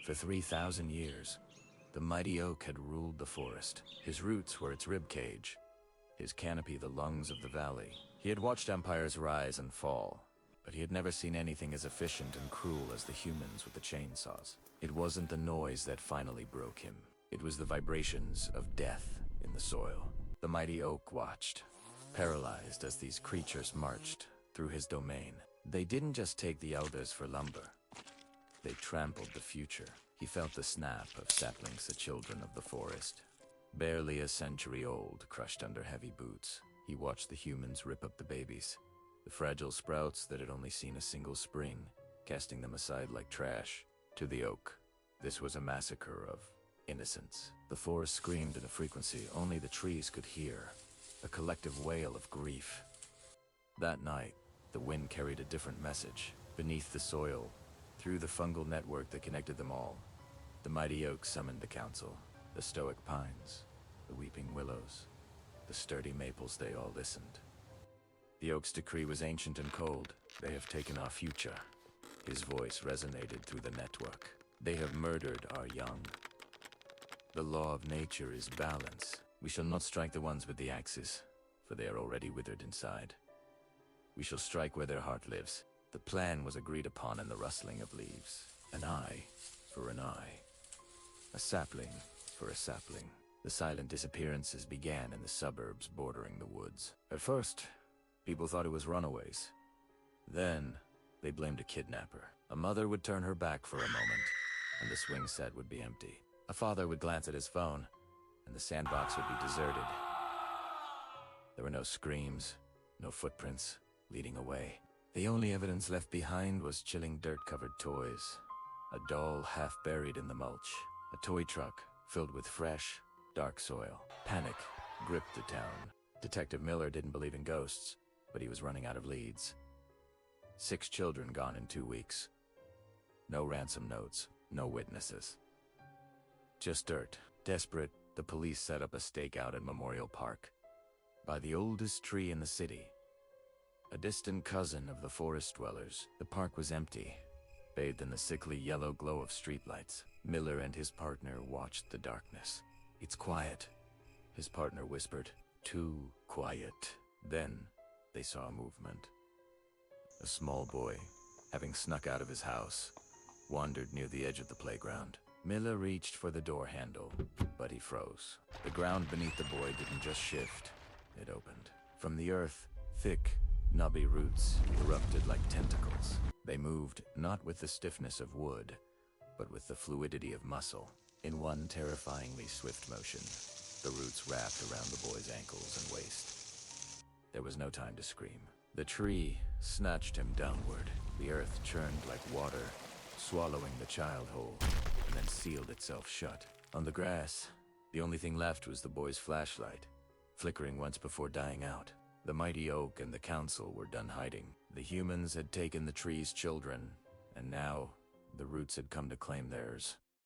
For 3,000 years, the mighty oak had ruled the forest. His roots were its rib cage, his canopy the lungs of the valley. He had watched empires rise and fall, but he had never seen anything as efficient and cruel as the humans with the chainsaws. It wasn't the noise that finally broke him. It was the vibrations of death in the soil. The mighty oak watched, paralyzed as these creatures marched through his domain. They didn't just take the elders for lumber. They trampled the future. He felt the snap of saplings, the children of the forest. Barely a century old, crushed under heavy boots. He watched the humans rip up the babies, the fragile sprouts that had only seen a single spring, casting them aside like trash. To the oak, this was a massacre of innocence. The forest screamed in a frequency only the trees could hear, a collective wail of grief. That night, the wind carried a different message. Beneath the soil, through the fungal network that connected them all, the mighty oak summoned the council. The stoic pines, the weeping willows, the sturdy maples, they all listened. The oak's decree was ancient and cold. They have taken our future. His voice resonated through the network. They have murdered our young. The law of nature is balance. We shall not strike the ones with the axes, for they are already withered inside. We shall strike where their heart lives. The plan was agreed upon in the rustling of leaves. An eye for an eye. A sapling for a sapling. The silent disappearances began in the suburbs bordering the woods. At first, people thought it was runaways. Then, they blamed a kidnapper. A mother would turn her back for a moment, and the swing set would be empty. A father would glance at his phone, and the sandbox would be deserted. There were no screams, no footprints leading away. The only evidence left behind was chilling dirt-covered toys, a doll half buried in the mulch, a toy truck filled with fresh, dark soil. Panic gripped the town. Detective Miller didn't believe in ghosts, but he was running out of leads. 6 children gone in 2 weeks. No ransom notes, no witnesses. Just dirt. Desperate, the police set up a stakeout at Memorial Park, by the oldest tree in the city. A distant cousin of the forest dwellers. The park was empty, bathed in the sickly yellow glow of streetlights. Miller and his partner watched the darkness. "It's quiet," his partner whispered. "Too quiet." Then, they saw a movement. A small boy, having snuck out of his house, wandered near the edge of the playground. Miller reached for the door handle, but he froze. The ground beneath the boy didn't just shift, it opened. From the earth, thick, knobby roots erupted like tentacles. They moved not with the stiffness of wood, but with the fluidity of muscle. In one terrifyingly swift motion, the roots wrapped around the boy's ankles and waist. There was no time to scream. The tree snatched him downward. The earth churned like water, swallowing the child whole, and then sealed itself shut. On the grass, the only thing left was the boy's flashlight, flickering once before dying out. The mighty oak and the council were done hiding. The humans had taken the tree's children, and now the roots had come to claim theirs.